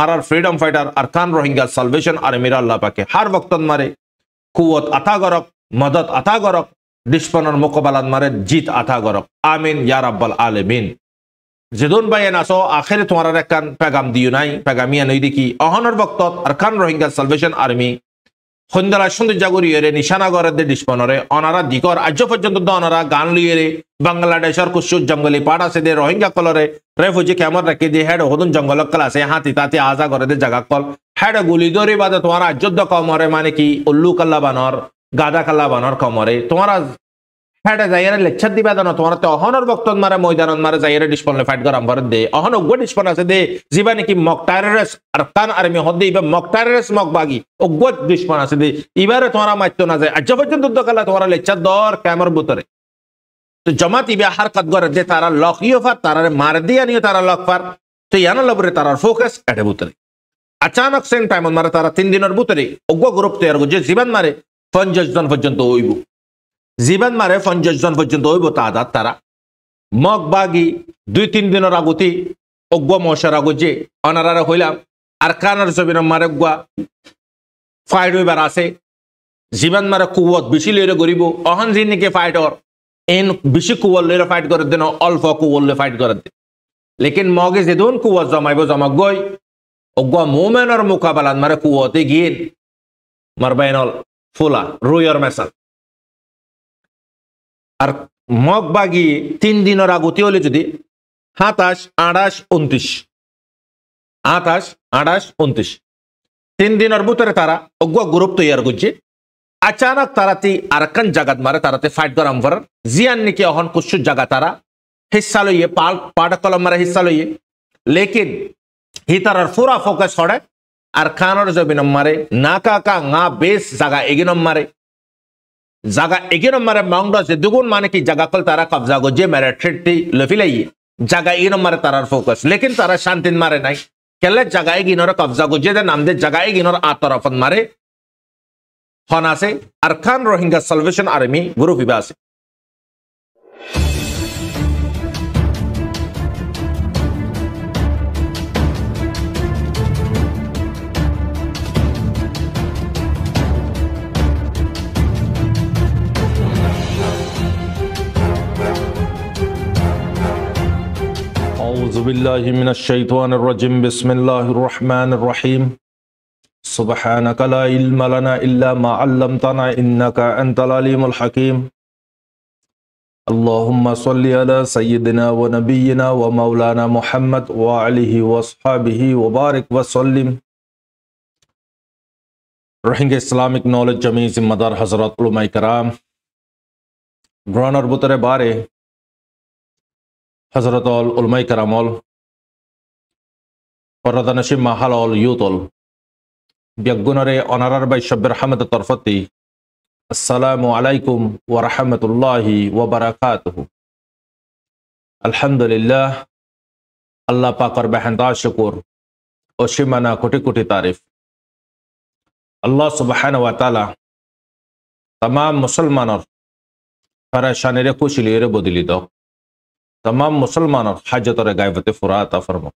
আর freedom fighter Arakan Rohingya salvation আর্মির আল্লাহ পাকে হার বক্তন মারে কুয়ত আতা গরক মদত আতা গরক দুশ্মনের মোকাবেলাত মারে জিত আতা গরক আমিন ইয়া রাব্বাল আলামিন যেদুন বাইন আসো আখেরে তোমার একখান পেগাম দিও নাই পেগামিয়া নই দেখি অহনর বক্তত আরকান রোহিঙ্গা সালভেশন আর্মি সন্ধ্যারা সৌন্দর্য গড়িয়ে নিশানা গড়ে দুশ্মনরে অনারা দিকর আজ পর্যন্ত অনারা গান লিয়ে বাংলাদেশের কুসুর জঙ্গলি পাট আছে দে রোহিঙ্গা কলরে রেফুজি কেমন রাখি দিয়ে হেড হদুন জঙ্গল কল আছে হাতি তাতি আজা করে দে জাগা কল হেড গুলি দরি বাদে তোমার আযোধ্য কমরে মানে কি উল্লু কাল্লা বানর গাদা কাল্লা বানর কমরে তোমার হেডে যাইরে লেকচার দিবা দানো তোমার তো অহনর বক্তন মারে ময়দানত মারে যাইরে ডিসপনলে ফাইট করাম করে দে অহন অগ্য ডিসপন আছে দে জিবা নাকি মক টেররিস্ট আরকান আর্মি হদ্দে ইবা মক টেররিস্ট মক বাগি অগ্য ডিসপন আছে দে ইবারে তোমার মাইতো না যায় আজ পর্যন্ত তো কালা তোমার লেকচার দর ক্যামেরার ভিতরে তো জামাত ইবা হারকত করে দে তারা লকিও ফার তারা মার দিয়া নিও তারা লক ফার তো ইয়ানা লবরে তারা ফোকাস এডে ভিতরে আচানক সেম টাইম মারে তারা 3 দিনের ভিতরে অগ্য গ্রুপ তৈরি করছে জীবন মারে 50 জন পর্যন্ত হইব জীবন মারে 50 জন পর্যন্ত হইব তাদাত তারা মগ বাগি 2-3 দিনের আগতি অগ্য মশার আগজে অনারারে হইলাম আর কানার জমিন মারে গুয়া ফাইট হইবার আছে জীবন মারে কুয়ত বেশি লইরে গরিব অহন জিনিকে ফাইটর এন বেশি কুয়ত লইরে ফাইট করে দেন অল্প কুয়ত লইরে ফাইট করে দে লেকিন মগে যেদুন কুয়ত জমাইব জমা গই অগ্য মোমেনের মোকাবেলাত মারে কুয়তে গিয়ে মারবাইনল ফুলা রুইয়র মেসাল আর মগ বাগি 3 দিনের আগতি হলে যদি 27, 28, 29 28, 28, 29 3 দিনের ভিতরে তারা অগ্য গ্রুপ তৈরি করছে আচানক তারাতি আরকান জাগাত মারে তারাতে ফাইট করাম করার জিয়ান নাকি অহন কুসুর জায়গা তারা হিস্সা লইয়ে পাট কলম মারে হিস্সা লইয়ে লেকিন হি তারার পুরা ফোকাস হড়ে আর খানোর জমিন মারে না কাকা না বেশ জায়গা এগিনম মারে জায়গা এগিনম মারে মংডা যে দুগুণ মানে কি জায়গা কল তারা কবজা গো যে মেরে ট্রেডটি লফিলাইয়ে জায়গা এগিনম মারে তারার ফোকাস লেকিন তারা শান্তিন মারে নাই কেলে জায়গা এগিনর কবজা গো যে নাম দে জায়গা এগিনর আতরফন মারে হন আছে Arakan Rohingya Salvation Army group ইবা আছে أعوذ بالله من الشيطان الرجيم بسم الله الرحمن الرحيم سبحانك لا علم لنا إلا ما علمتنا إنك أنت العليم الحكيم اللهم صل على سيدنا ونبينا ومولانا محمد وعليه وصحبه وبارك وسلم Rohingya Islamic Knowledge Jami Zimmadar Hazrat Ulama Ikram Granar Butare Bare Hazrat Ulama Ikramol Paradanashim Mahalol Yutol Biagunare Honorar by Shabir Hamad Tarfati Assalamu alaikum wa rahmatullahi wa barakatuhu Alhamdulillah Allah Pakar Bahanda Shakur Oshimana Koti Koti Tarif Allah Subhanahu wa Ta'ala Tamam Musalmanor Parashanere Kushilere Bodilido Tamam Musalmanor Hajatore Gaivate Furata Farmo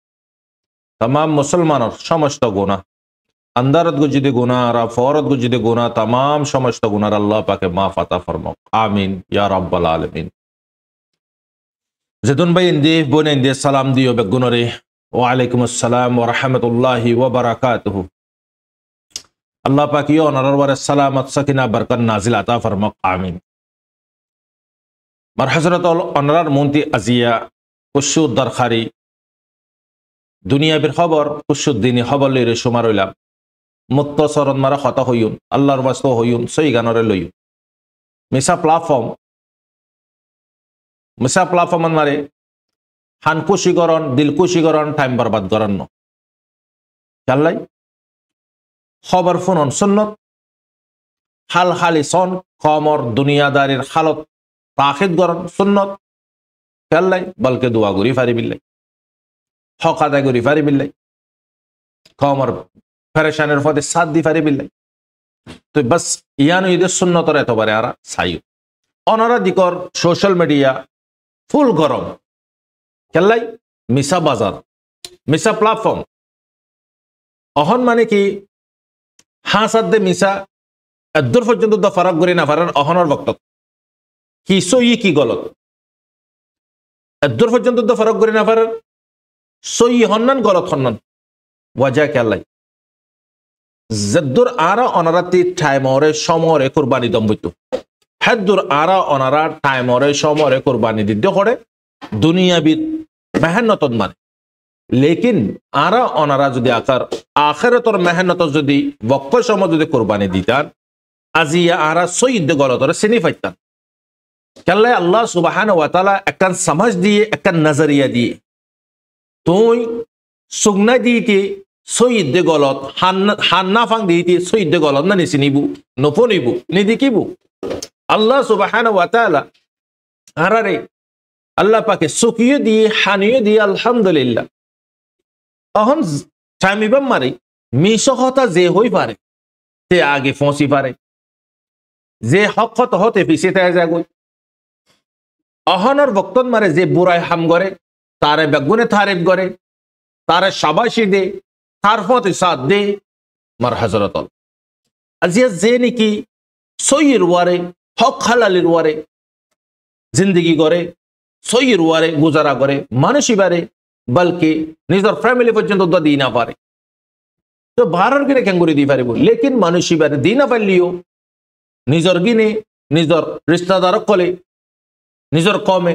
Tamam Musalmanor Shamashta Guna अंदरत गुजिदे गुना रा फौरत गुजिदे गुना तमाम समस्त गुना अल्लाह पाके माफ अता फरमाओ आमीन या rubble आलमीन जदुन भाई इंदे बोने इंदे सलाम दियो बे गुनरे व अलैकुम अस्सलाम व रहमतुल्लाहि व बरकातहू अल्लाह पाक यो नरर वर सलामत सकीना बरकत नाजिल अता फरमाओ आमीन मर हजरत अनरार मुंती अजिया कुशु दरखारी दुनिया बिर खबर कुशु दिनी खबर लेरे शुमार हইলাম মুত্তসরন মারা কথা হইউন আল্লাহর ওয়াস্তে হইউন সই গানরে লইউন মিসা প্ল্যাটফর্ম মারে হানকুশি করন দিলকুশি করন টাইম বরবাদ করন ন চাল্লাই খবর ফোনন সুন্নত হাল হালি সন কমর দুনিয়াদারির হালত তাখিদ করন সুন্নত চাল্লাই বলকে দোয়া করি ফারি বিল্লাই হক আদায় করি ফারি বিল্লাই কমর परेशानी फते साथ दी फारे बिल्लाई तो बस यानो इधर सुन्नत और एतबारे आरा सायु अनरा दिकर सोशल मीडिया फुल गरम चल्लाई मिसा बाजार मिसा प्लेटफॉर्म অহন মানে কি হাসাদ্দে মিসা এদুর পর্যন্ত তো ফারাক করি না পারেন অহনর বক্তব্য কি সই কি গলত এদুর পর্যন্ত তো ফারাক করি না পারেন সই হন্নান গলত হন্নান ওয়াজা কেলাই জদ্দুর আরা অনারাতি টাইমরে সমরে কুরবানি দম্বিত হেদুর আরা অনারা টাইমরে সমরে কুরবানি দিতে করে দুনিয়াবিদ মেহনতন মানে লেকিন আরা অনারা যদি আখেরাতর মেহনত যদি বক্ষ সময় যদি কুরবানি দিতান আজিয়া আরা সৈয়দ গলতরে চিনি পাইতান কেল্লাই আল্লাহ সুবহানাহু ওয়া তাআলা একখান সমাজ দিয়ে একখান নজরিয়া দিয়ে তুই সুগনা দিতে সৈয়দ গলত হান্না ফাং দিতে সৈয়দ গলত না নিচিনিবু নফনিবু নিদিকিবু আল্লাহ সুবহানাহু ওয়া তাআলা আরারে আল্লাহ পাকে সুকিয়ে দিয়ে হানিয়ে দিয়ে আলহামদুলিল্লাহ অহন চামিবাম মারি মিশহতা যে হই পারে সে আগে ফসি পারে যে হকত হতে পিছিয়ে তাই যাগই অহনর বক্তন মারে যে বুড়াই হাম করে তারে বেগুনে তারিফ করে তারে শাবাশি দে তার ফতে সাথ দে মার হজরতল আজিয়া যে নাকি সইয়ের ওয়ারে হক হালালির ওয়ারে জিন্দগি করে সইয়ের ওয়ারে গুজারা করে মানুষই বারে বলকে নিজের ফ্যামিলি পর্যন্ত দিই না পারে তো ভারত গিনে কেন করে দিয়ে পারিব লেকিন মানুষই বারে দিই না পারলিও নিজের গিনে নিজের রিস্তাদার কলে নিজের কমে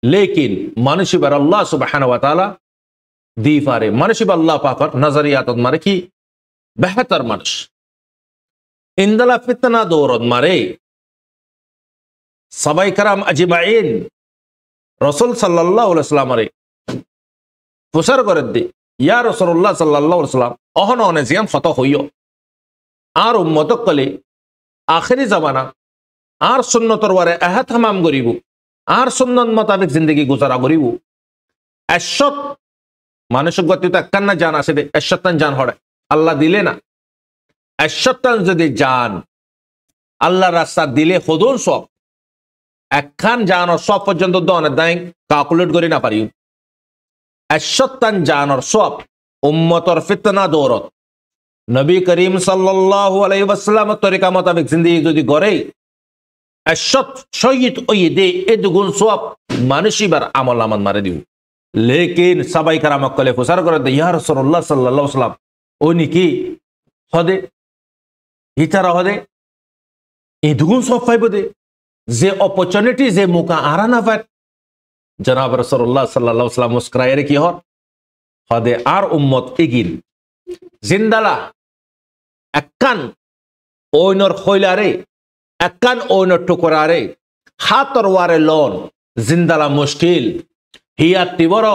লেকিন মানুষই বার আল্লাহ সুবহানাহু ওয়া তাআলা দি পারে মানুষই আল্লাহ পাকর নজরিয়াত মারে কি বেহতর মানুষ ইনদালা ফিতনা দৌরত মারে সাহাবায়ে কেরাম আজমাইন রাসূল সাল্লাল্লাহু আলাইহি ওয়াসাল্লাম রে প্রচার করে দে ইয়া রাসূলুল্লাহ সাল্লাল্লাহু আলাইহি ওয়াসাল্লাম অহন অনে জিয়াম ফত হইও আর উম্মত কলে আখিরি জামানা আর সুন্নতর ওয়ারে এহতামাম করিব আর সুন্নত মোতাবেক জিন্দগি গুজারা করিব এশত মানুষের গতিতে একখান জান আছে দে এশতান জান হড়ে আল্লাহ দিলে না এশতান যদি জান আল্লাহ রাস্তা দিলে হদুন সব একখান জানর সব পর্যন্ত দনের দায় ক্যালকুলেট করি না পারি এশতান জানর সব উম্মতর ফিতনা দৌরত নবী করিম সাল্লাল্লাহু আলাইহি ওয়াসাল্লাম তরিকা মোতাবেক জিন্দগি যদি গড়ে এশত শহীদ ওই দে এ দুগুণ সব মানুষই বার আমল আমন মারে দিব লেকিন সাহাবায়ে কেরাম কলে প্রচার করে দে ইয়া রাসূলুল্লাহ সাল্লাল্লাহু আলাইহি ওয়াসাল্লাম ও নিকি হদে ইতারা হদে এই দুগুণ সব পাইব দে যে অপরচুনিটি যে মুকা আরা না পায় জনাব রাসূলুল্লাহ সাল্লাল্লাহু আলাইহি ওয়াসাল্লাম মুস্করায়ে কি হর হদে আর উম্মত এগিন জিন্দালা একখান ওইনর খইলারে একখান ওইনর টুকরারে হাতর ওয়ারে লন জিন্দালা মুশকিল হিয়া তিবর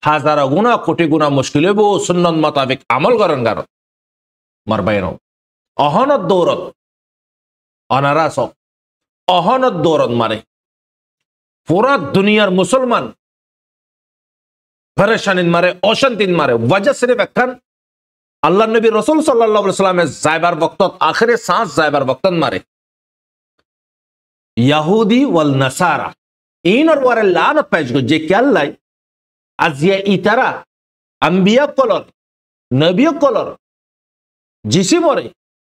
হাজার গুণা কোটি গুণা মুশকিল হইব সুন্নত মোতাবেক আমল করেন কারণ মার বাইরও অহনত দৌরত অনারাস অহনত দৌরত মারে পুরা দুনিয়ার মুসলমান পরেশানিন মারে অশান্তিন মারে ওয়াজহ সির্ফ একখান আল্লাহ নবী রাসূল সাল্লাল্লাহু আলাইহি ওয়াসাল্লামের যাইবার বক্তত আখিরে সাঁস যাইবার বক্তত মারে ইয়াহুদি ওয়াল নাসারা ইনর ওয়ারে লানত পাইজ যে কেল্লাই আজিয়া ইতারা আম্বিয়া কলর নবী কলর জিসিমরে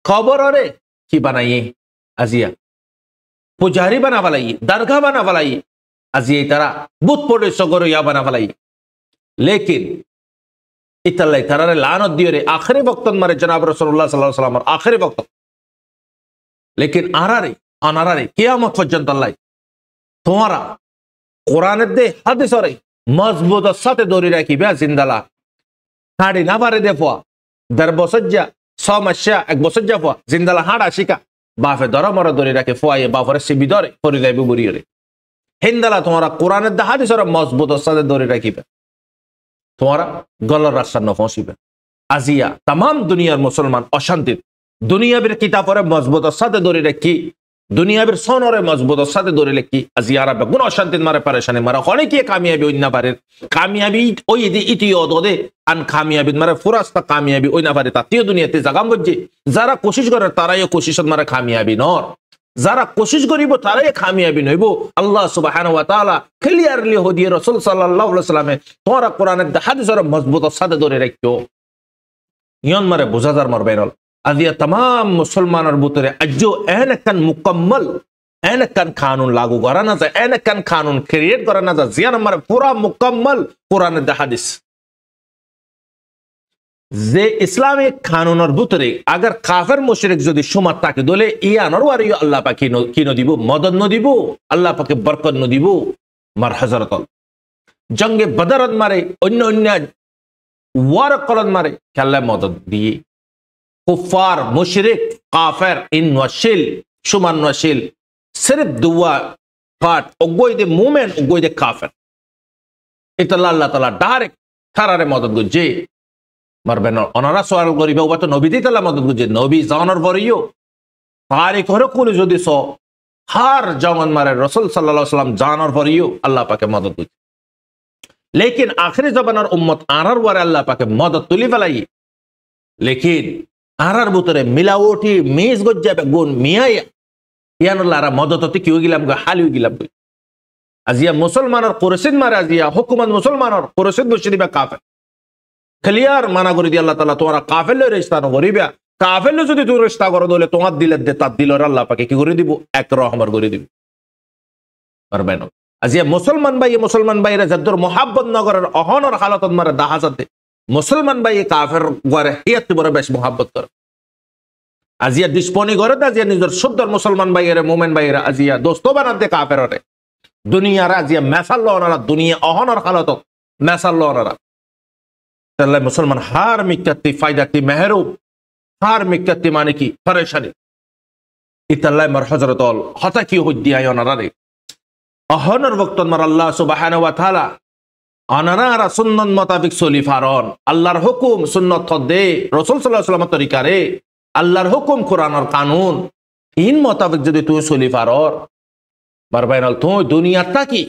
খবররে কি বানাইয়ে আজিয়া পুজারি বানা ফেলাই দরগা বানা ফেলাই আজিয়া ইতারা বুত পড়ে সগর ইয়া বানা ফেলাই লেকিন ইতাল্লাই তারারে লানত দিয়ে রে আখেরি বক্তন মারে জনাব রাসূলুল্লাহ সাল্লাল্লাহু আলাইহি ওয়াসাল্লামের আখেরি বক্তন লেকিন আরারে অনারারে কিয়ামত পর্যন্ত আল্লাহ তোমারা কোরআনের দে হাদিসরে মজবুতের সাথে দড়ি রাখিবে জিন্দালা হাড়ি না পারে দেখো 10 বছর যা 6 মাস এক বছর যা জিন্দালা হাড়া শিকা বাফে ধরা মরা দড়ি রাখে ফোয়ায়ে বাফরে সিবি ধরে পরি যাইবে বুড়িয়ে হিন্দালা তোমরা কোরআনের দে হাদিসরে মজবুতের সাথে দড়ি রাখিবে তোমরা গলর রাস্তার ন ফসিবে আজিয়া तमाम দুনিয়ার মুসলমান অশান্তি দুনিয়াবির কিতাবরে মজবুতের সাথে দড়ি রাখি দুনিয়াবির সোনরে মজবুতের সাথে দড়ি রাখি আজিয়া আরবে গুণ অশান্তি মারে পরেশানি মারে অনেকে কামিয়াবি ওই না পারে কামিয়াবি ওই দি ইতিও দদে আন কামিয়াবি মারে ফুরাস্তা কামিয়াবি ওই না পারে তাতিও দুনিয়াতে জাগাম গজ্জি যারা কোশিশ করে তারাই কোশিশত মারে কামিয়াবি নর যারা কোশিশ করিব তারাই কামিয়াবি নইব আল্লাহ সুবহানাহু ওয়া তাআলা ক্লিয়ারলি হদিয়ে রাসূল সাল্লাল্লাহু আলাইহি ওয়াসাল্লামে তোমরা কোরআনের হাদিসের মজবুতের সাথে ধরে রাখো ইয়ন মারে বোঝাদার মার বাইনল আজিয়া तमाम মুসলমানের ভিতরে আজও এন একখান মুকম্মল এন একখান কানুন লাগু করা না যায় এন একখান কানুন ক্রিয়েট করা না যায় জিয়ান মারে পুরা মুকম্মল কোরআনের হাদিস যে ইসলামিক কানুনের ভিতরে আগার কাফের মুশরিক যদি সুমাত থাকে দলে ইয়ানর ওয়ারি আল্লাহ পাক কি ন দিব মদদ ন দিব আল্লাহ পাকে বরকত ন দিব মার হযরতল জঙ্গে বদরত মারে অন্য অন্য ওয়ার কলন মারে আল্লাহ মদদ দিয়ে কুফার মুশরিক কাফের ইন ওয়াশিল সুমান ওয়াশিল সিরফ দুয়া পার্ট অগয়দে মুমিন অগয়দে কাফের এটা আল্লাহ তাআলা ডাইরেক্ট তারারে মদদ গজে মারবেন অনারা সওয়াল করিবে ওবা তো নবী দি তাআলা মদদ গজে নবী জানার পরেও তারিখ হরে কোন যদি সো হার জমান মারে রাসূল সাল্লাল্লাহু আলাইহি ওয়াসাল্লাম জানার পরেও আল্লাহ পাকে মদদ গজে लेकिन आखिरी जमानार उम्मत आरार वारे अल्लाह पाके मदद तुली फलाई लेकिन आरार बुतरे मिलावटी मेज गज्जाबे गुण मियाया यानुल्लाहरा मददते कि गिलाम ग हाली गिलाम ग आजिया मुसलमानर कुरैशिद मारे आजिया हुकुमत मुसलमानर कुरैशिद मुशरिबा काफिर क्लियर माना करि दि अल्लाह ताआला तोरा काफिर ले रिश्ता न करिबा काफिर ले जदि तू रिश्ता कर दोले तोमार दिले दे ता दिलर अल्लाह पाके कि करि दिबो एक रहमर करि दिबो পারবেন আজিয়া মুসলমান ভাইরা যাদের মোহাব্বত নগরের অহনর হালতত মারে দাহাজাতে মুসলমান ভাই কাফের গরে হিয়াত বড় বেশ মোহাব্বত করে আজিয়া দিশপনি করে আজিয়া নিজের শুদ্ধর মুসলমান ভাইয়ের মুমিন ভাইয়েরা আজিয়া দোস্ত বানাতে কাফেররে দুনিয়ার আজিয়া মেসাল লনারা দুনিয়া অহনর হালত মেসাল লনারা তাহলে মুসলমান হার মিকাতি ফায়দাতি মেহরুব হার মিকাতি মানে কি পরেশানি ইতাল্লাহ মার হযরতল হতা কি হইদিয়া অনারারে अहनर वक्त मर अल्लाह सुब्हानाहु व तआला अनारा सुन्नत मुताबिक चली फारन अल्लाहर हुकुम सुन्नत दे रासूल सल्लल्लाहु अलैहि वसल्लम तरीकारे अल्लाहर हुकुम कुरानर कानून इन मुताबिक जदि तू चली फारर बारबाइनल तो दुनिया ताकी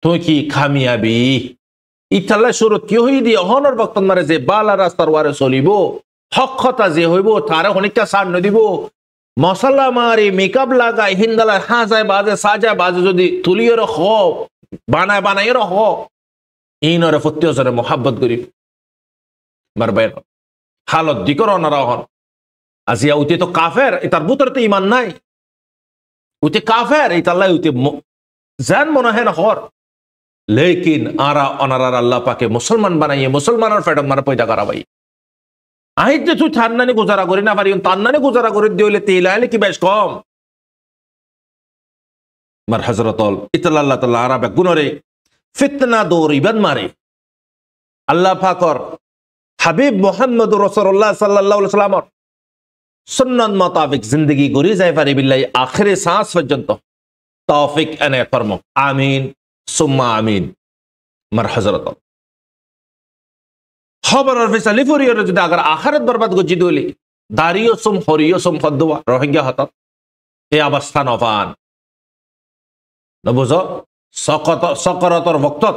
तो की कामयाबी इताला शुरू কি হই দি অহনর वक्त मारे जे बाला रास्तार वारे चलिबो हक কথা যে হইবো তারে অনেকটা ছাড় ন দিব मसला मारी मेकअप लगाई हिंदला हाजाय बाजे साजा बाजे जदि तुलियो रखो बानाय रखो इनरे फत्तियो जरे मोहब्बत करी मारबाय हालत दिकर अनारा हन आजिया उते तो काफेर इतार बुतर तो ईमान नाई उते काफेर इताल्ला उते जान मना है ना हर लेकिन आरा अनारा अल्लाह पाके मुसलमान बनाइए मुसलमानर फेडम मार पैदा करा भाई आहिते तू थान्नाने गुजारा करी ना पारी तान्नाने गुजारा करी दिले तेलाले कि बेश कम मार हजरतल इतला अल्लाह ताआला आराबे गुनरे फितना दोरिबन मारे अल्लाह पाकर हबीब मोहम्मद रसूलुल्लाह सल्लल्लाहु अलैहि वसल्लम सुन्नत मुताबिक जिंदगी गुरी जाय पारे बिल्लाह आखिरी सांस पर्यंत तौफिक अने फरमो आमीन सुम्मा आमीन मार हजरतल खबर और फैसले फरियर যদি अगर आखिरत बर्बाद গজি দলি দারিও সুম হরিও সুম ফদওয়া রোহিঙ্গা হঠাৎ এই অবস্থা নফান নবুজো সকরাতর ওয়াক্তত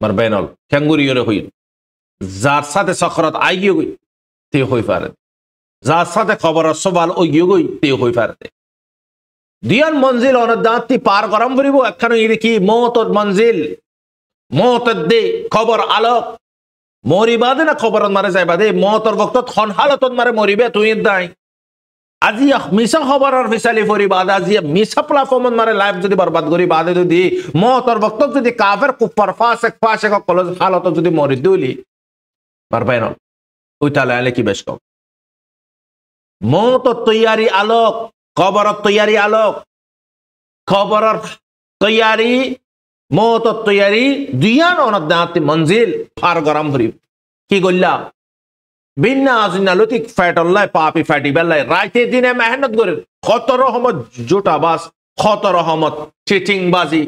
মার বেনল ক্যাঙ্গুরিয়রে হই যার সাথে সকরাত আইগিয়ে গই তে হই পারে যার সাথে খবরের সওয়াল ও গিয়ে গই তে হই পারে দিয়ান মঞ্জিল অনদাতি পার গরম করিব একখানে ইরে কি মওতর মঞ্জিল মওতদ দে খবর আলোক মরিবাদে না খবর মারে যাই বাদে মতর বক্ত খন হালতত মারে মরিবে তুই দাই আজি মিছা খবরের ফিসালি ফরিবাদ আজি মিছা প্ল্যাটফর্ম মারে লাইভ যদি বরবাদ করি বাদে যদি মতর বক্ত যদি কাফের কুফার ফাসিক কল হালত যদি মরি দিলি পারবাই না ওই তালে আলে কি বেশ কম মত তৈয়ারি আলোক খবর তৈয়ারি আলোক খবরের তৈয়ারি मौत तैयारी दुयान अनदाती मंजिल फार गरम भरी की गल्ला बिना आजिनालुती फैटल्लाय पापी फैटी बेल्लाय राइते दिने मेहनत करे कत रहमत जुटा बास कत रहमत चिटिंग बाजी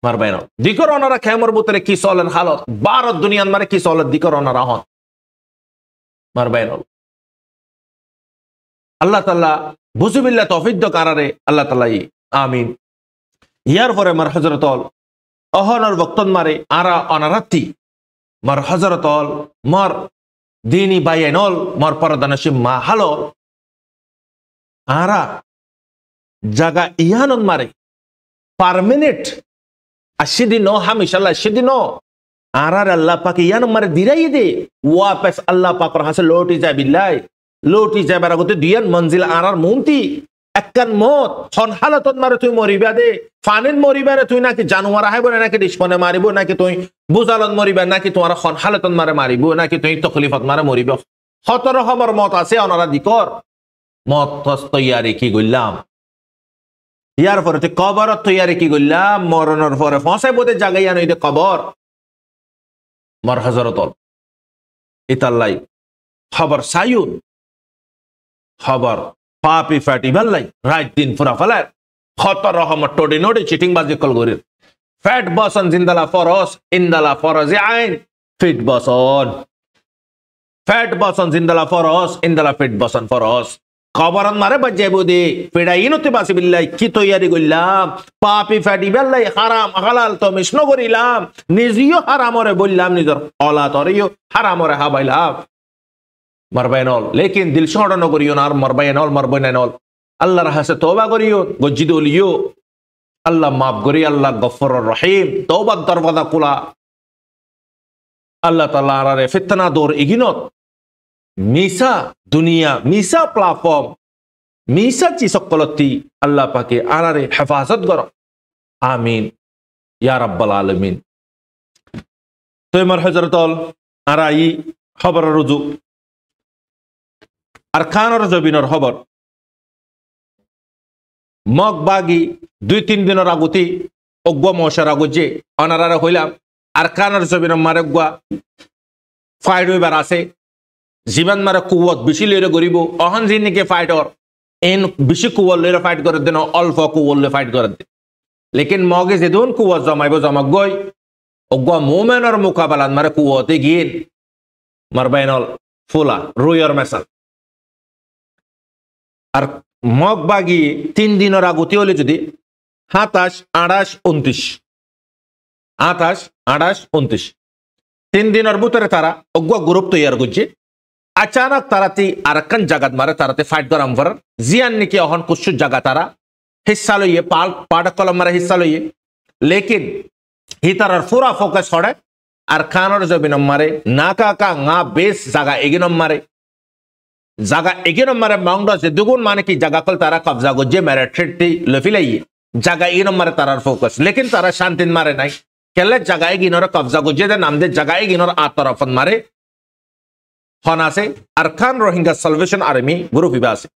मारबाय ना दिकर अनारा खेमर बुतरे की चलन हालत भारत दुनिया मारे की चलत दिकर अनारा हन मारबाय ना अल्लाह ताआला बुजुबिल्लाह तौफीक द करारे अल्लाह ताआला आमीन यार परे मार हजरतल अहनर वक्तन मारे आरा अनाराती मार हजरतल मार दीनी बायनल मार परदानशी माहालो आरा जगह इयानन मारे पर मिनिट 80 दिन हमेशा 80 दिन আরার আল্লাহ পাকে ইয়ান মারে দিরাই দে ওয়াপেস আল্লাহ পাকর হাসে লোটি যায় বিল্লাই লোটি যায় বারাগতে দিয়ান মঞ্জিল আরার মুমতি একখান মত হন হালাতত মারে তুই মরিবা দে ফানেন মরিবা রে তুই নাকি জানোয়ার আইব নাকি ডিসপনে মারিব নাকি তুই বুজালত মরিবা নাকি তোমার হন হালাতত মারে মারিব নাকি তুই তকলিফত মারে মরিব হতর হমর মত আছে অনারা দিকর মত তৈয়ারি কি গইলাম ইয়ার পরে তুই কবর তৈয়ারি কি গইলাম মরণের পরে ফসে বোধে জাগাইয়া নই দে কবর মর হজরতল ইতাল্লাই খবর সায়ুন খবর পাপি ফাটি ভাল্লাই রাত দিন ফুরা ফেলার খত রহমত টোডি নোডি চিটিং বাজি কল গরির ফ্যাট বসন জিন্দালা ফরস ইন্দালা ফরজ আইন ফিট বসন ফ্যাট বসন জিন্দালা ফরস ইন্দালা ফিট বসন ফরস খবরন মারে বাজে বুদি ফিডাই নতি বাসি বিল্লাই কি তৈয়ারি গইলাম পাপি ফাটি ভাল্লাই হারাম হালাল তো মিশনো করিলাম নিজেও হারামরে বললাম নিজর অলা তরিও হারামরে হাবাইলাম মরবাইনল লেকিন দিল শড়ন করিও না আর মরবাইনল আল্লাহর হাসে তওবা করিও গজ্জিদ ওলিও আল্লাহ মাফ করি আল্লাহ গফর রহিম তওবার দরওয়াজা খোলা আল্লাহ তাআলা আরে ফিতনা দৌর ইগিনত মিসা দুনিয়া মিসা প্ল্যাটফর্ম মিসা চিসকলতি আল্লাহ পাকে আরে হেফাজত কর আমিন ইয়া রাব্বাল আলামিন তোমর হযরতল আরাই খবর রুজু আর খানর জবিনর খবর মগ বাগি 2-3 দিনের আগতি অজ্ঞ মশার আগজে অনারারে হইলাম আর খানর জবিনর মারে গুয়া ফাইট হইবার আছে জীবন মারে কুয়ত বেশি লইরে গরিব অহন জিনিকে ফাইটর এন বেশি কুয়ত লইরে ফাইট করে দেন অল্প কুয়ত লইরে ফাইট করে দে লেকিন মগে যেদুন কুয়ত জমাইব জমক গই অজ্ঞ মোমেনের মোকাবেলাত মারে কুয়তে গিয়ে মারবাইনল ফুলা রুইয়র মেসাল আর মগ বাগি 3 দিনের আগতি হলে যদি 27, 28, 29 28, 28, 29 3 দিনের ভিতরে তারা অজ্ঞ গ্রুপ তৈয়ার করছে अचानक ताराती अरकन जगत मारे ताराते फाइट गरम वर जियान निके अहन कुछ जगह तारा हिस्सा लइए पार्ट कलम मारे हिस्सा लइए लेकिन ही तारार पूरा फोकस हड़े अरकानर जबिन मारे नाका का nga बेस जगह एगिनम मारे माउंडा से दुगुन माने की जगह कल तारा कब्जा गोजे मेरे ट्रिटी लफिलाइए जगह एगिनम मारे तारार फोकस लेकिन तारा शांतिन मारे नहीं केले जगह एगिनर कब्जा गोजे दे नाम दे जगह एगिनर आ तरफन मारे हनासे अरकान रोहिंग्या सल्वेशन आर्मी ग्रुप इबासे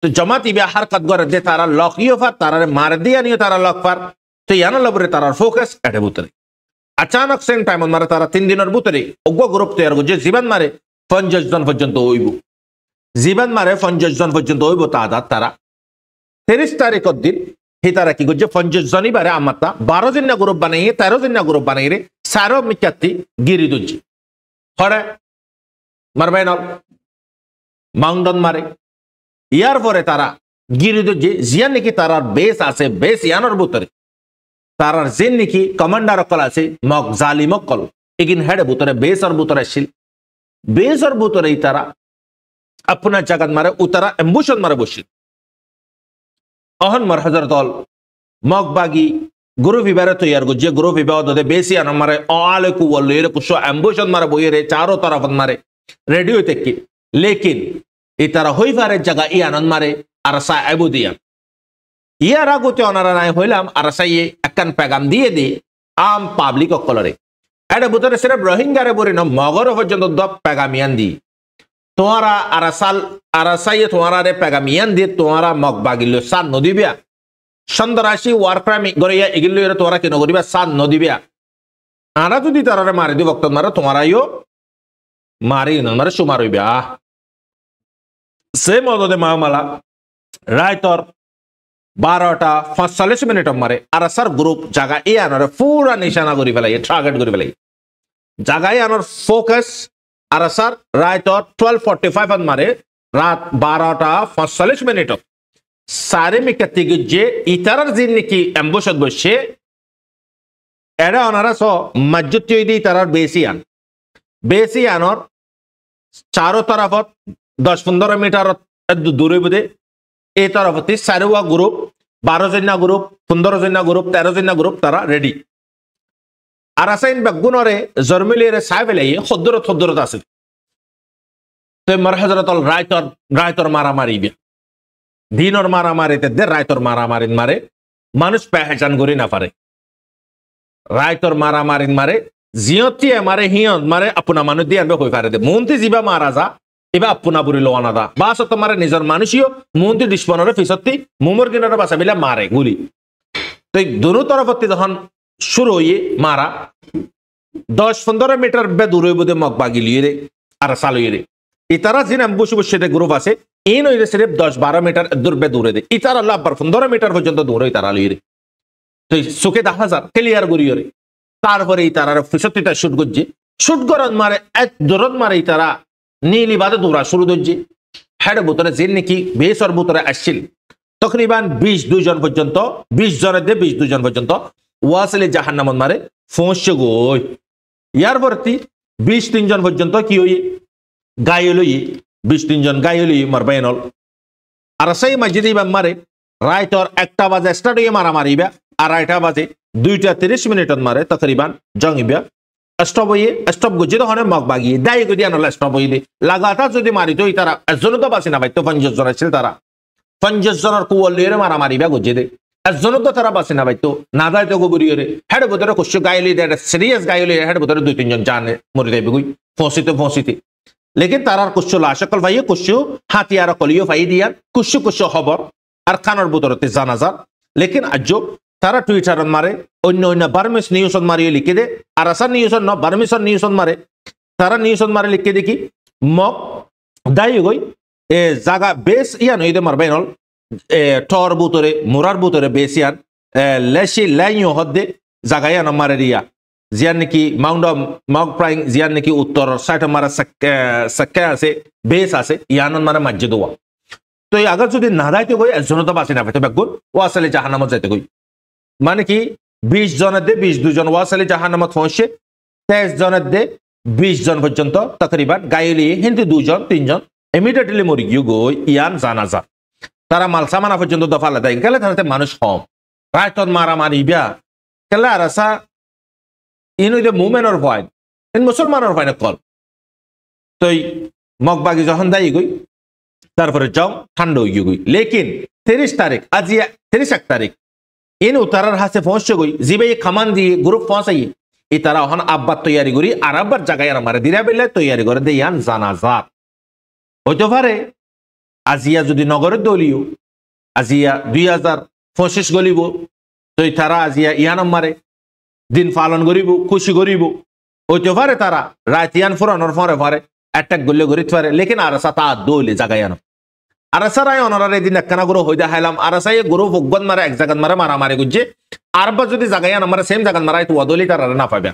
तो जमात इबा हरकत गरे दे तारा लॉकियो फर तारा मार दिया नहीं तारा लॉक पर तो याना लबरे तारा फोकस एडे बुतरे अचानक सेम टाइम मारे तारा 3 दिनर बुतरे ओगो ग्रुप तैयार गजे जीवन मारे 50 जन पर्यंत होइबो जीवन मारे 50 जन पर्यंत होइबो तादाद तारा 30 तारीख दिन हि तारा की गजे 50 जन बारे आमता 12 जन ग्रुप बनाइए 13 जन ग्रुप बनाइए सारो मिक्याती गिरी दुजी हड़े मारबाइनल माउंटन मारे यार परे तारा गिरिदो जे जियान निकी तारार बेस आसे बेस यानर बुतरे तारार जिन निकी कमांडर कल आसे मग जालिम कल एगिन हेडे बुतरे बेस और बुतरे शिल बेस और बुतरे तारा अपना जगत मारे उतरा एम्बुशन मारे बशिल अहन मर हजरतल मग बागी गुरु विबारे तो यार गुजे गुरु विबाद दे बेसी यान मारे आले कु वलेरे कुशो एम्बुशन मारे बोयरे चारों तरफ मारे रेडियो तेकी लेकिन इतारा होई फारे जगह ई आनंद मारे अरसा एबुदिया ये रागुते ओनारा नाय होइलाम अरसा ये अकन पैगाम दिए दे आम पब्लिक कलरे एडे बुतरे सिर्फ रोहिंग्या रे बोरे न मगर पर्यंत द पैगामियान दी तुम्हारा अरसा ये तुम्हारा रे पैगामियान दी तुम्हारा मगबागिलो सान नदिबिया संदराशी वार क्राइम गरिया इगिलो रे तुम्हारा के नगरिबा सान नदिबिया आना तुदी तारा रे मारे दी वक्त मारे तुम्हारा यो मारी नंबर शुमार ब्या से मददे मामला रायतर 12:45 मारे अरसर ग्रुप जगह ए आनर पूरा निशाना करि फेलाई टार्गेट करि फेलाई जगह ए आनर फोकस अरसर रायतर 12:45 मारे रात 12:45 सारे में कति जे इतरर जिन की एम्बुशत बसे एडा अनरा सो मज्जुत्यो दी तरर बेसी आनर चारों तरफ 10-15 मीटर दूरे बुदे ए तरफ सारुआ ग्रुप 12 जना ग्रुप 15 जना ग्रुप 13 जना ग्रुप तारा रेडी আরাসাইন বেগুনরে জর্মিলিরে সাইবেলাই খদ্দরত আছে তো মার হজরতল রায়তর মারামারি বিয়া দিনর মারামারিতে দে রায়তর মারামারিন মারে মানুষ পেহেচান করি না পারে রায়তর মারামারিন মারে জিয়তিয়ে মারে হিয়ত মারে আপনা মানুষ দিয়ে আনবে হয়ে পারে দে মন্ত্রী যিবা মারা যা এবার আপনা বুড়ি লোয়ানা দা বাস মারে নিজের মানুষীয় মন্ত্রী ডিসপনরে ফিসতি মুমর কিনারে বাসা বিলে মারে গুলি তো দুনো তরফতি যখন শুরু হইয়ে মারা 10-15 মিটার বে দূরে বোধে মগ বাগিলিয়ে রে আর সালুয়ে রে ইতারা জিন বসে বসে গ্রুপ আছে এই নইলে সিরিফ 10-12 মিটার দূরে দে ইতারা আল্লাহ 15 মিটার পর্যন্ত দূরে তারা লইয়ে রে তো সুখে 10,000 ক্লিয়ার করিয়ে রে তারপরে ইতারার ফিসতিটা শুট গরন মারে এক দরদ মারে ইতারা নীলি বাদে দৌড়া শুরু দর্জি হেড বুতরে জিন নাকি বেসর বুতরে আসছিল তকরিবান 22 জন পর্যন্ত 20 জনের দে 22 জন পর্যন্ত ওয়াসিলে জাহান্নামত মারে ফোঁসছে গই ইয়ার পরতি 23 জন পর্যন্ত কি হই গায়লই 23 জন গায়লই মারবাইনল আর সেই মসজিদে মারে রাইতর 1টা বাজে স্টার্ট হয়ে মারামারিবা আর 2টা বাজে 2:30 মারে তকরিবান জঙ্গিবা স্টপ গুজি তখন মগ বাগিয়ে দায়ী গদি আনলে স্টপ হইলে লাগাতার যদি মারি তো তারা একজনও তো বাসি না ভাই তো 50 জন আছিল তারা 50 জনের কুয়ালিয়ে মারামারিবা গুজি দে একজনও তো তারা বাসি না ভাই তো না দায় তো গোবরিয়ে হেড বোতরে কুশু গাইলি দে সিরিয়াস গাইলি হেড বোতরে 2-3 জন জানে মরে যাবে গুই ফসিতে लेकिन तारार कुछ लाशकल भाई कुछ हाथियार कलियो फाई दिया कुछ खबर और खानर बुतरते जानाजार लेकिन अजो तारा ट्विटर मारे अन्य बार्मिस निউজ मारियो लिखे दे और असर निউজ न बार्मिस निউজ मारे तारा निউজ मारे लिखे देखी मक दाई गई ए जागा बेस या नई दे मारबाइनल ए टोर बुतरे मुरार बुतरे बेस यान लेशी लाइयो हदे जागाया न मारे रिया जियान नाকি মাউন্ট প্রাইং জিয়ান নাকি উত্তর সাইড মারা সাক্কা আছে বেস আছে ইয়ানন মারা মসজিদ ওয়া তো এই আগে যদি না দাইতে কই জনতা বাসি না পেতে বেগুন ওয়াসালে জাহান্নামত যাইতে কই মানে কি 20 জনের দে 22 জন ওয়াসালে জাহান্নামত পৌঁছে 23 জনের দে 20 জন পর্যন্ত তকরিবান গায়লি হিন্দু 2 জন 3 জন ইমিডিয়েটলি মরি গিয়ে গই ইয়ান জানাজা তারা মাল সামানা পর্যন্ত দফালা দেয় গেলে তাতে মানুষ কম রায়তন মারামারি বিয়া কেলা রাসা in with movement or void in মুসলমানের ভয় না কল তো মগবাগি যখন দায়ী গই তারপরে যাও ঠান্ডা হয়ে গই লেকিন 30 তারিখ আজ 31 তারিখ ইন উতারার হাসে পৌঁছে গই জিবে খামান দিয়ে গ্রুপ পৌঁছাই ই তারা হন আব্বার তৈয়ারি করি আর আব্বার জায়গায় আমার দিরা বেলে তৈয়ারি করে দেয়ান জানাজাত হইতে পারে আজিয়া যদি নগরের দলীয় আজিয়া 2025 গলিব তো তারা আজিয়া ইয়ান মারে দিন পালন করিব খুশি করিব হইতে পারে তারা রাতিয়ান ফুরানোর পরে পরে অ্যাটাক করলে করিতে পারে লেকিন আর তা দৌলে জাগায় আনো আর সারাই অনরার এদিন একখানা গুরু হইতে হাইলাম আর সাই গুরু ভগবান মারে এক জায়গাত মারে মারামারি গুজে আরবা যদি জাগায় আনো মারে সেম জায়গাত মারাই তো দলি তারা না পাবে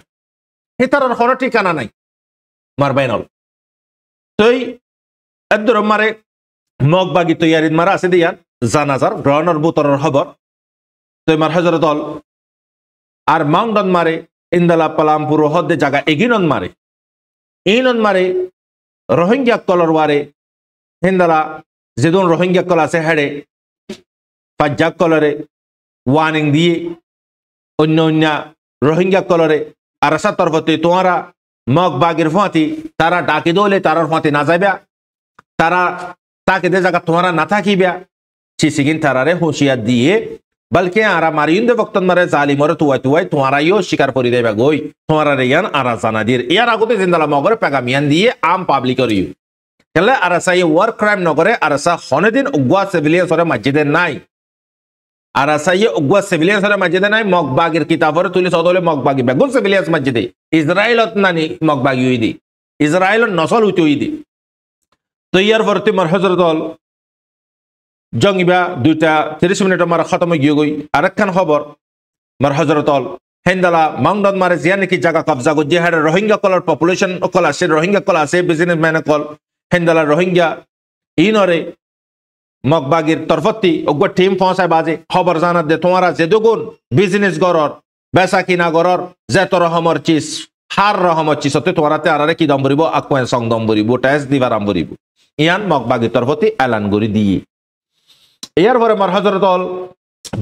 হে তার কোনো ঠিকানা নাই মারবাইনল তুই এদর মারে মগবাগি তৈয়ারিত মারা আছে দিয়ান জানাজার গ্রহণের বুতরের খবর তুই মার হজরতল আর মাউন্টন মারে ইন্দালা পালামপুর হদ্দে জায়গা এগিনন মারে ইনন মারে রোহিঙ্গা কলর ওয়ারে হিন্দালা যেদন রোহিঙ্গা কল আছে হেডে পাজ্জাক কলরে ওয়ার্নিং দিয়ে অন্য রোহিঙ্গা কলরে আর আসার তরফতে তোমারা মগ বাগের ফাঁতি তারা ডাকি দৌলে তারার ফাঁতি না যাইবা তারা তাকে দে জায়গা তোমারা না থাকিবা চিসিগিন তারারে হুঁশিয়ার দিয়ে बल्कि आरा मारिंदे वक्तन मारे जालिमर तुवाई तुम्हारा यो शिकार करी देबा गई तुम्हारा रेयान आरा जाना दिर यार आगोते जिंदाला मगर पेगामियान दिए आम पाब्लिक रियू केले आरासा ये war crime नगरे आरासा हने दिन उग्वा सिविलियंस रे मस्जिदे नाई आरासा ये उग्वा सिविलियंस रे मस्जिदे नाई मगबागिर किताबर तुली सदोले मगबागी बेगुन सिविलियंस मस्जिदे इजराइल नानी मगबागी हुई दी इजराइल नसल हुई दी तो यार वर्ती मर हजरतल जंगिबा 2:30 मारा खत्म हो गई आरेकखान खबर मार हजरतल हेंदाला माउंटन मारे जियान की जगह कब्जा को जे रोहिंग्या कलर पॉपुलेशन कल आसे रोहिंग्या कल आसे बिजनेसमैन कल हेंदाला रोहिंग्या इनरे मगबागिर तरफती ओगो टीम पहुंचाय बाजे खबर जाना दे तुम्हारा जे दुगुन बिजनेस गरर बेसा किना गरर जे तर हमर चीज हार रहमर चीज होते तुम्हारा ते आरारे की दम बरिबो আকোয়েন সং দম বরিবো টেস্ট দিবার আম বরিবো ইয়ান মগবাগির तरफती এলান করি দিয়ে এর পরে মার হযরতল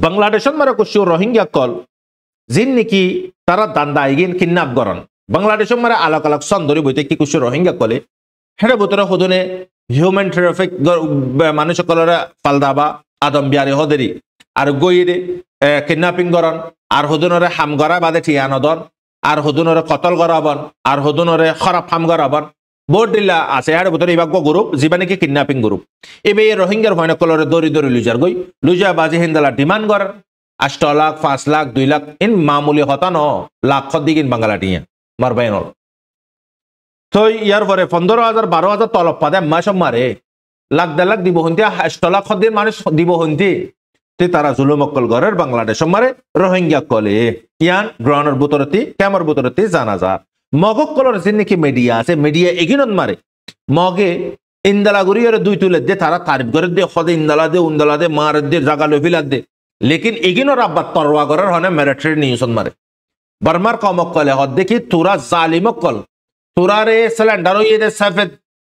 বাংলাদেশন মারে কুশু রোহিঙ্গা কল জিন নাকি তারা দান্দা আইগিন কিডন্যাপ করন বাংলাদেশ মারে আলাক আলাক সন্দরি বইতে কি কিছু রোহিঙ্গা কলে হেডে ভিতরে হদনে হিউম্যান ট্রাফিক মানুষ সকলের ফালদাবা আদম বিয়ারে হদেরি আর গইরে কিডন্যাপিং করন আর হদনরে হাম করা বাদে ঠিয়ানদন আর হদনরে কতল করাবন আর হদনরে খারাপ হাম করাবন বহুত দিলা আছে হেডে ভিতরে ইবাগ গ্রুপ যিবা নাকি কিডন্যাপিং গ্রুপ এবে রোহিঙ্গার হয় নকলরে দরি দরি লুজার গই লুজা বাজি হিন্দালা ডিমান্ড করেন 8 লাখ 5 লাখ 2 লাখ ইন মামুলি হতা ন লাখ দিগিন বাংলাটিয়া মারবাইনল তো ইয়ার পরে 15,000 12,000 তলব পাদে মাসব মারে লাখ 1.5 লাখ দিব হন্তি 8 লাখ দিন মানুষ দিব হন্তি তে তারা জুলুম অকল ঘরের বাংলাদেশ মারে রোহিঙ্গা কলে ইয়ান গ্রাউন্ডের বুতরতি ক্যামর বুতরতি জানা যা মগক কলর যে নাকি মিডিয়া আছে মিডিয়া এগিনত মারে মগে ইন্দালা গুরিয়র দুই তুলে দে তারা তারিফ করে দে খদে ইন্দালা দে উন্দালা দে মার দে জাগা লফিলা দে लेकिन इगिनोर अब्बा तरवा गरर हने मिलिट्री न्यूज़न मारे बर्मार कमक कले हद देखी तुरा जालिमक कल तुरा रे सिलेंडर ये दे सफेद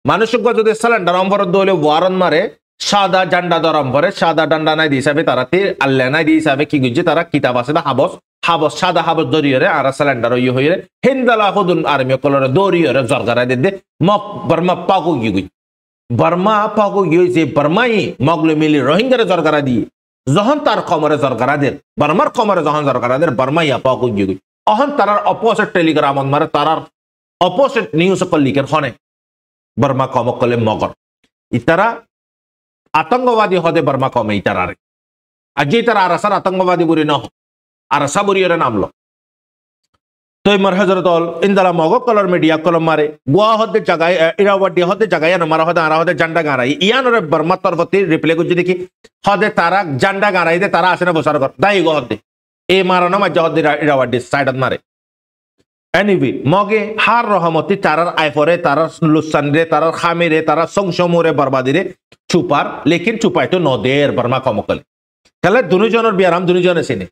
मानुषक को जो दे सिलेंडर अंबर दोले वारन मारे सादा झंडा दरम भरे सादा डंडा नहीं दी सबे तारा ती अल्लाह नहीं दी सबे की गुज्जे तारा किताब से दा हाबस सादा हाबस दोरी रे आरा सिलेंडर ये होई रे हिंदला खुदुन आर्मी कलर दोरी रे जरगरा दे मक बर्मा पाको गी बर्मा पाको गी जे बर्माई मगले मिली रोहिंग्या रे जरगरा दी যখন তার কমরে জরগারাদের বার্মার কমরে যখন জরগারাদের বার্মা ইয়াপা কই অহন তারার অপোজিট টেলিগ্রাম মারে তারার অপোজিট নিউজ কলিকের হনে বার্মা কমক কলে মগর ইতারা আতঙ্কবাদী হদে বার্মা কমে ইতারারে আজ ইতারা আরাসার আতঙ্কবাদী বুরি ন আরাসা বুরিয়রে নামলো তো মার হযরতল ইনদালা মগক কলর মিডিয়া কলম মারে গোয়া হদে জায়গায় ইরাওয়াডি হদে জায়গায় না মারা হদে আরা হদে জান্ডা গারাই ইয়ানরে বার্মা তরফতি রিপ্লে গুজি দেখি হদে তারা জান্ডা গারাই দে তারা আসে না বসার কর দাই গো হদে এ মারানো মাজ্জা হদে ইরাওয়াডি সাইডত মারে এনিবি মগে হার রহমতি তারার আইফরে তারার লুসান রে তারার খামিরে তারা সংসমরে বরবাদি রে চুপার লেকিন চুপাই তো নদের বার্মা কমকলে তাহলে দুজনের বিয়ারাম দুজনে সিনে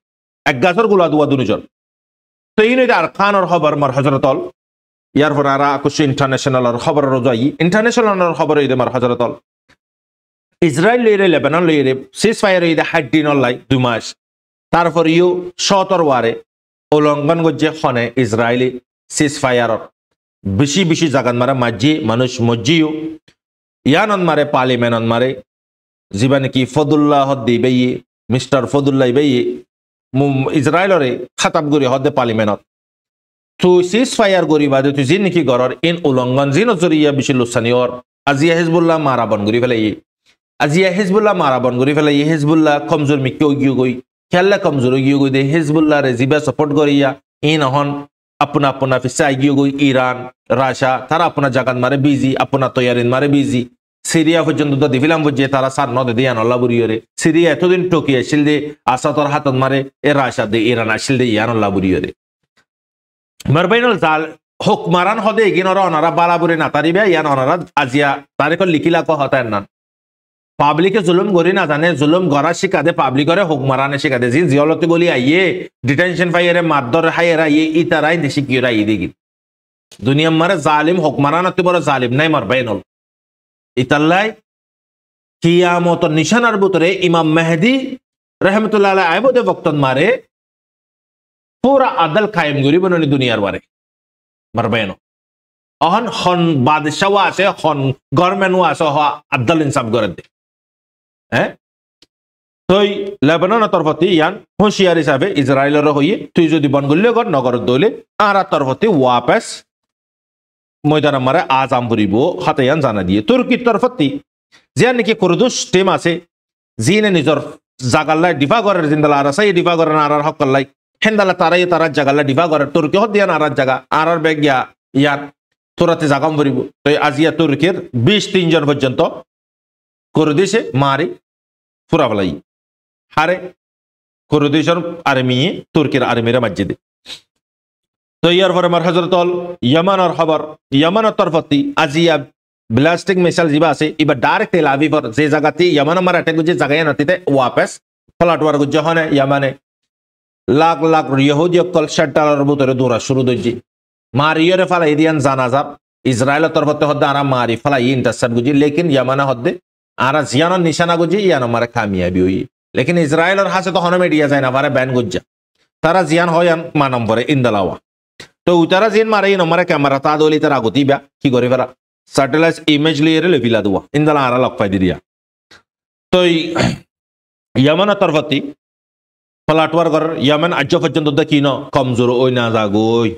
এক গাছর গুলা দুয়া দুজন তো ইন আর খানর খবর মার হযরতল ইয়ার পর আর কুছ ইন্টারন্যাশনাল খবর রজাই ইন্টারন্যাশনাল খবর ইদে মার হযরতল ইসরায়েল লইরে লেবানন লইরে সিজ ফায়ার ইদে হাড্ডিন লাই 2 মাস তারপর ইউ 17 ওয়ারে উলঙ্ঘন গজে খনে ইসরায়েলি সিজ ফায়ার বেশি জাগান মারা মাজি মানুষ মজিও ইয়ানন মারে পার্লিমেন্টন মারে জীবনে কি ফদুল্লাহ দিবেই মিস্টার ফদুল্লাহ বেই ইসরায়েলরে খাতাব গরি হদে পার্লিমেন্টত তো সিজ ফায়ার গরি বাদে তুই জিন কি গরর ইন উলঙ্ঘন জিন জরিয়া বেশি লুসানিয়র আজিয়া হিজবুল্লাহ মারাবন গরি ফেলাই আজিয়া হিজবুল্লাহ মারাবন গরি ফেলাই হিজবুল্লাহ কমজোর মিক্কিও গিয়ে গই খেলা কমজোর গিয়ে গই দে হিজবুল্লাহ রে জিবা সাপোর্ট করিয়া ইন হন अपना अपना फिसा गई गई ईरान राशा तारा अपना जगत मारे बिजी अपना तैयारीन मारे बिजी সিরিয়া পর্যন্ত দিলাম বুঝে তারা সার নদে দিয়ে আনল্লা বুড়িয়রে সিরিয়া এতদিন টকি আসিল দে আসাতর হাতত মারে এ রাশা দে ইরান আসিল দে ইয়ানল্লা বুড়িয়রে মারবাইনল জাল হুক মারান হদে এগিনরা অনারা বালাবুরে না তারিবে ইয়ান অনারা আজিয়া তারিখ লিখিলা ক হতায় না পাবলিকে জুলুম গরি না জানে জুলুম গড়া শিখা দে পাবলিকরে হুক মারানে শিখা দে জিয়লতে গলি আইয়ে ডিটেনশন ফাইয়ারে মারদর হাইয়েরা ইয়ে ইতারাই দেশি কিরা ই দেগি দুনিয়া মারে জালিম হুক মারানতে বড় জালিম নাই মারবাইনল ইতাল্লাই কিয়ামত নিশানার ভিতরে ইমাম মেহেদি রহমতুল্লাহ আলাইহি আইবদে বক্তন মারে পুরা আদল কায়েম করি বননি দুনিয়ার বারে মারবাইনো অহন হন বাদশাহ আছে হন গভর্নমেন্ট আছে হ আদল ইনসাফ করে দে হ্যাঁ তুই লেবানন তরফতি ইয়ান হুঁশিয়ার হিসাবে ইসরায়েলের হইয়ে তুই যদি বন গল্লে কর নগর দলে আর তরফতি ওয়াপস ময়দান মারে আজাম ভরিব হাতায়ান জানা দিয়ে তুর্কির তরফতি যে নাকি কুরদুস টিম আছে জিনে নিজর জাগাল্লাই ডিফা করার জিন্দালা আর সাই ডিফা করার আর হক করলাই হেন্দালা তারাই তারা জাগাল্লা ডিফা করার তুর্কি হদ দিয়ান আর জায়গা আর বেগ গিয়া ইয়ান তোরাতে জাগাম ভরিব তো আজিয়া তুর্কির 23 জন পর্যন্ত কুরদিসে মারি ফুরাবলাই হারে কুরদিসর আর্মি তুর্কির আর্মিরা মসজিদে তো ইয়ার পরে আমার হযরতল ইয়ামানের খবর ইয়ামানের তরফতি আজিয়া ব্লাস্টিক মিসাইল জিবা আছে এবার ডাইরেক্ট তেল আবিবর যে জায়গাতে ইয়ামান আমার অ্যাটাক গুজে জায়গায় নতিতে ওয়াপস ফলাটওয়ার গুজে হনে ইয়ামানে লাখ লাখ ইহুদি কল শেল্টারের ভিতরে দৌড়া শুরু দইজি মারিয়রে ফালা ইদিয়ান জানাজা ইসরায়েলের তরফতে হদ্দে আরা মারি ফালা ইন্টারসেপ্ট গুজি লেকিন ইয়ামানা হদ্দে আরা জিয়ানোর নিশানা গুজি ইয়ান আমার কামিয়াবি হই লেকিন ইসরায়েলের হাসে তো হনে মিডিয়া যায় না পারে ব্যান গুজ্জা তারা জিয়ান হয়ান মা নম্বরে ইন্দালাওয়া তো উতারা জিন মারে নম্বরে ক্যামেরা তা দলি তারা গতি বা কি করে ফেরা স্যাটেলাইট ইমেজ লিয়ে লেভিলা দুয়া ইন্দালা আরা লক পাই দিয়া তো ইয়ামান তরফতি ফলাটওয়ার ঘর ইয়ামান আজ পর্যন্ত দেখি ন কমজোর ওই না যাগই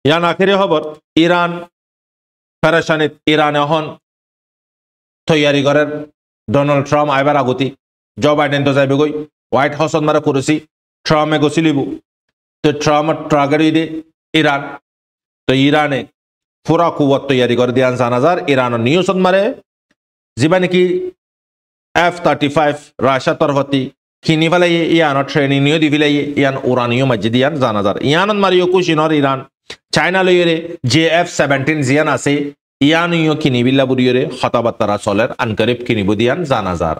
ইয়ান আখেরে খবর ইরান পেরেশানিত ইরান এখন তৈয়ারি করেন ডোনাল্ড ট্রাম্প আইবার আগতি জো বাইডেন তো যাইবে গই হোয়াইট হাউসত মারা করেছি ট্রাম্পে গছিলিব তো ট্রাম্প ট্রাগারি দে ইরান তো ইরানে পুরা কুয়াত তৈয়ারি করে দিয়ান জানাজার ইরানের নিউজত মারে যিবা নাকি F-35 রাশিয়া তরফতি কিনি ফেলাই ইয়ানৰ ট্রেনিং নিও দি ফেলাই ইয়ান উরানিও মাঝে দিয়ান জানাজার ইয়ানত মারিও কুশিনর ইরান চাইনা লইরে JF-17 জিয়ান আছে ইয়ানিও কিনি বিল্লা বুড়িয়রে হতাবাত্তারা চলের আনকারিব কিনিব দিয়ান জানাজার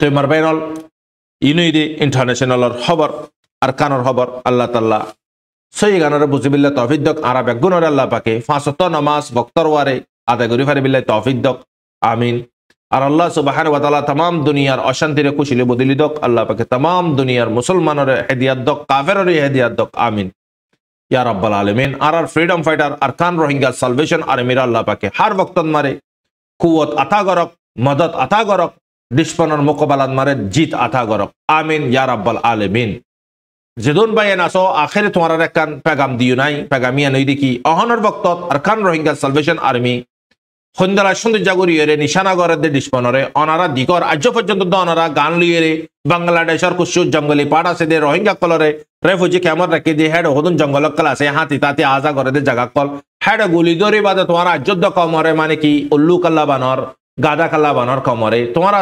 তো মারবাইনল ইনুইদে ইন্টারন্যাশনালর খবর আর কানর খবর আল্লাহ তাআলা সহি গানরে বুঝিবিল্লা তৌফিক দক আরব গুণর আল্লাহ পাকে ফাঁসত নামাজ বক্তর ওয়ারে আদায় করি ফারে বিল্লাহ তৌফিক দক আমিন আর আল্লাহ সুবহানাহু ওয়া তাআলা तमाम দুনিয়ার অশান্তিরে খুশিলে বদলি দক আল্লাহ পাকে तमाम দুনিয়ার মুসলমানের হেদিয়াত দক কাফেরের হেদিয়াত দক আমিন ইয়া রাব্বাল আলামিন আর freedom fighter Arakan Rohingya salvation আর্মির আল্লাহ পাকে হার বক্তন মারে কুওয়াত আতা গরক মদদ আতা গরক দুশমনের মোকাবেলাত মারে জিত আতা গরক আমিন ইয়া রাব্বাল আলামিন যেদুন বাইন আসো আখেরে তোমার একখান পেগাম দিও নাই পেগামিয়া নই দেখি অহনর বক্তত আরকান রোহিঙ্গা সালভেশন আর্মি সন্ধ্যারা সৌন্দর্য করিয়ে নিশানা করে ডিসপনরে অনারা দিকর আজ পর্যন্ত অনারা গান লিয়ে বাংলাদেশের কুসু জঙ্গলি পাড় আছে দে রোহিঙ্গা কলরে রেফুজি ক্যামর রাখি দিয়ে হেড হদুন জঙ্গল কল আছে হাতি তাতে আজা করে দে জায়গা কল হেড গুলি দরি বাদে তোমার আজ্যদ্য কমরে মানে কি উল্লু কাল্লা বানর গাদা কাল্লা বানর কমরে তোমার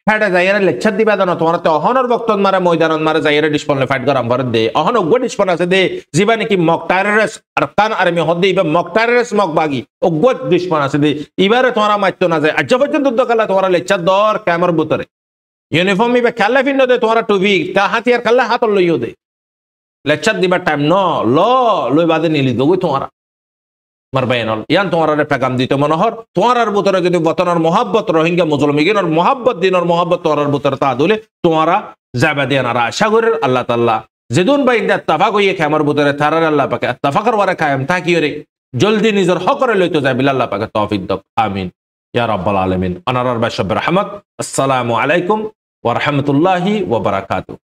হেড যাইরে লেকচার দিবা দানো তোমার তো অহনর বক্তন মারে ময়দানত মারে যাইরে ডিসপনলে ফাইট করাম করে দে অহন উগ্র ডিসপন আছে দে জিবা নাকি মক টেররিস্ট আর কান আর্মি হদে ইবা মক টেররিস্ট মক বাগি উগ্র ডিসপন আছে দে ইবারে তোমার মাইতো না যায় আজ পর্যন্ত তো কালা তোমার লেকচার দর ক্যামের ভিতরে ইউনিফর্ম ইবা খেলা ফিন দে তোমার টুবি তা হাতিয়ার খেলা হাত লইও দে লেকচার দিবা টাইম ন লই বাদে নিলি দগই তোমার মারবাইনল ইয়ান তোমার পেগাম দিতে মনোহর তোমার ভিতরে যদি বতনের মহাব্বত রোহিঙ্গা মুসলমিগিনের মহাব্বত দিনের মহাব্বত তোমার ভিতরে তা দিলে তোমারা যাবে দিয়ে নারা আশা করেন আল্লাহ তাআলা যেদুন বা ইন্দা তাফাক হইয়ে খামার ভিতরে তারার আল্লাহ পাকে তাফাকর ওয়ারে কায়েম থাকিও রে জলদি নিজের হক করে লইতে যাবে আল্লাহ পাকে তৌফিক দাও আমিন ইয়া রাব্বাল আলামিন আনারার বাশাব রহমত আসসালামু আলাইকুম ওয়া রাহমাতুল্লাহি ওয়া বারাকাতুহু।